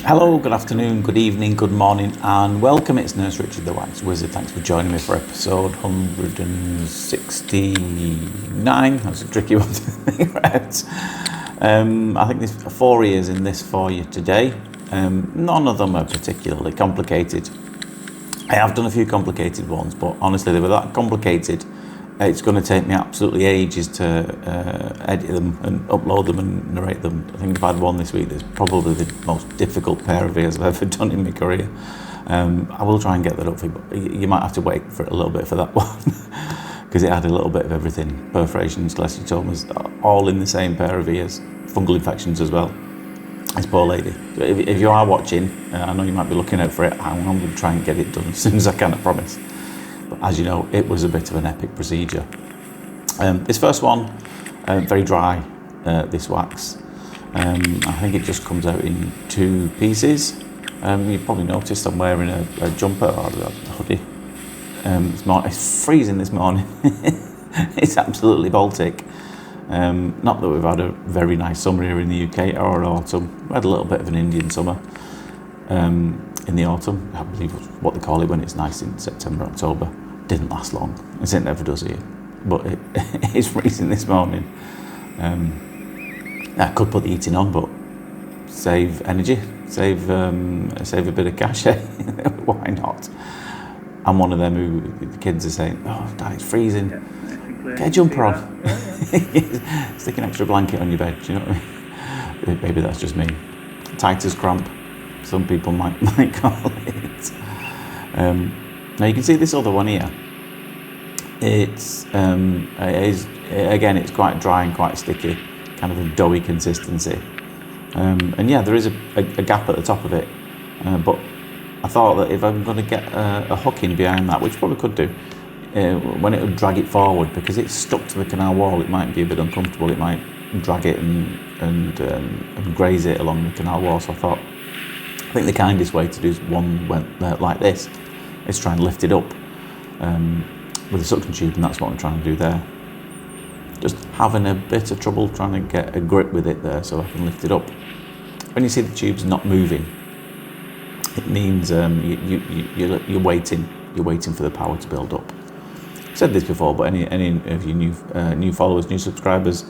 Hello, good afternoon, good evening, good morning, and welcome. It's Nurse Richard the Wax Wizard. Thanks for joining me for episode 169. That's a tricky one to figure out. I think there's 4 ears in this for you today. None of them are particularly complicated. I have done a few complicated ones, but honestly, they were that complicated. It's going to take me absolutely ages to edit them and upload them and narrate them. I think if I had one this week, that's probably the most difficult pair of ears I've ever done in my career. I will try and get that up for you, but you might have to wait for a little bit for that one because it had a little bit of everything. Perforations, glioblastoma, all in the same pair of ears. Fungal infections as well. This poor lady. If you are watching, I know you might be looking out for it. I'm going to try and get it done as soon as I can, I promise. But as you know, it was a bit of an epic procedure. This first one, very dry, this wax. I think it just comes out in 2 pieces. You probably noticed I'm wearing a jumper or a hoodie. It's freezing this morning. It's absolutely Baltic. Not that we've had a very nice summer here in the UK or autumn. We had a little bit of an Indian summer in the autumn. I believe what they call it when it's nice in September, October. Didn't last long, as it never does here. But it is freezing this morning. I could put the heating on, but save energy, save a bit of cash. Why not? I'm one of them who the kids are saying, "Oh, Dad, it's freezing. Get a jumper on." Stick an extra blanket on your bed. Do you know what I mean? Maybe that's just me. Tight as cramp. Some people might call it. Now you can see this other one here. It's it's quite dry and quite sticky, kind of a doughy consistency. And yeah, there is a gap at the top of it. But I thought that if I'm going to get a hook in behind that, which probably could do, when it would drag it forward, because it's stuck to the canal wall, it might be a bit uncomfortable. It might drag it and graze it along the canal wall. So I think the kindest way to do one like this is try and lift it up with a suction tube, and that's what I'm trying to do there. Just having a bit of trouble trying to get a grip with it there so I can lift it up. When you see the tube's not moving, it means you're waiting for the power to build up. I've said this before, but any of you new followers, new subscribers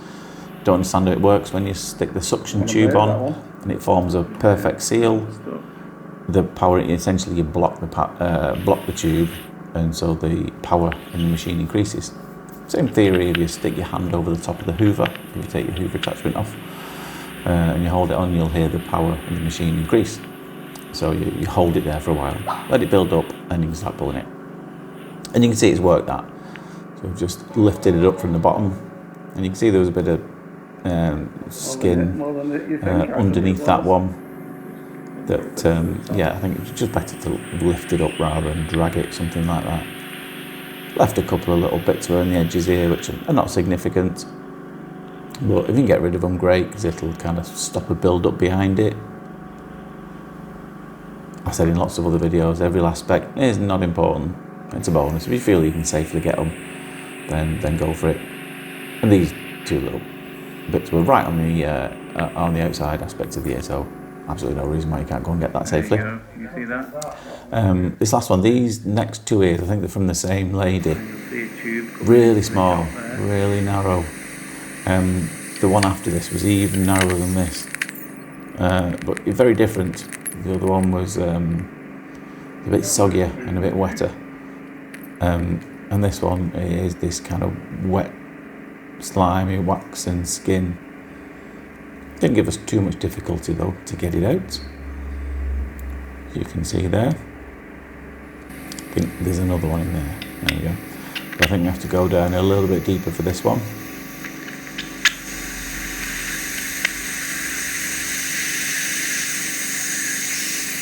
don't understand how it works. When you stick the suction tube on and it forms a perfect seal, the power, essentially you block the tube, and so the power in the machine increases. Same theory if you stick your hand over the top of the hoover, if you take your hoover attachment off and you hold it on, you'll hear the power in the machine increase. So you hold it there for a while, let it build up, and you can start pulling it. And you can see it's worked that. So we've just lifted it up from the bottom, and you can see there was a bit of skin underneath that one. That I think it's just better to lift it up rather than drag it, something like that. Left a couple of little bits around the edges here, which are not significant, but if you can get rid of them, great, because it'll kind of stop a build-up behind it. I've said in lots of other videos, every last speck is not important. It's a bonus. If you feel you can safely get them, then go for it. And these 2 little bits were right on the outside aspect of the ear, so absolutely no reason why you can't go and get that safely. You see that? This last one, these next 2 ears, I think they're from the same lady. Really small, really narrow. The one after this was even narrower than this, but very different. The other one was a bit soggier and a bit wetter, and this one is this kind of wet, slimy wax and skin. Didn't give us too much difficulty though to get it out. You can see there. I think there's another one in there. There you go. But I think we have to go down a little bit deeper for this one.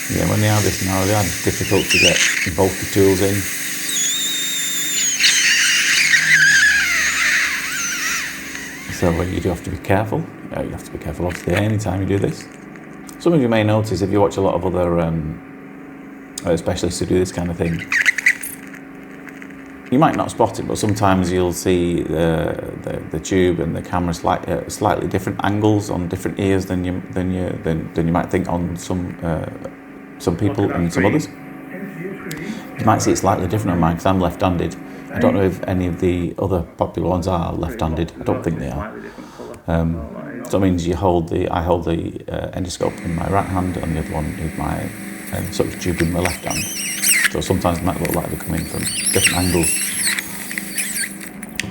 Yeah, when they are this narrow, they are difficult to get both the tools in. So you do have to be careful. You have to be careful obviously anytime you do this. Some of you may notice if you watch a lot of other specialists who do this kind of thing, you might not spot it, but sometimes you'll see the tube and the camera slightly different angles on different ears than you might think on some people and some others. You might see it slightly different on mine because I'm left-handed. I don't know if any of the other popular ones are left-handed. I don't think they are. So it means I hold the endoscope in my right hand, and the other one is my sort of tube in my left hand. So sometimes it might look like they're coming from different angles.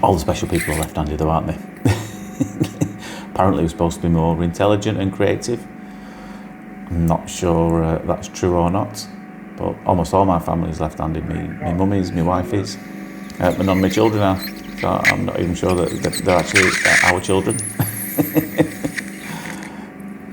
All the special people are left-handed though, aren't they? Apparently we're supposed to be more intelligent and creative. I'm not sure that's true or not, but almost all my family is left-handed. My mummies, my wifey's, but none of my children are. So I'm not even sure that they're actually our children.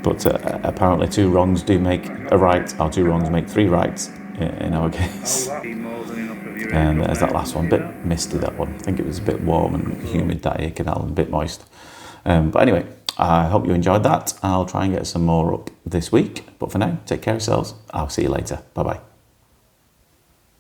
But apparently 2 wrongs do make a right, or 2 wrongs make 3 rights in our case. And there's that last one, a bit misty, that one. I think it was a bit warm and humid, that ear canal, and a bit moist. But anyway, I hope you enjoyed that. I'll try and get some more up this week. But for now, take care of yourselves. I'll see you later. Bye-bye.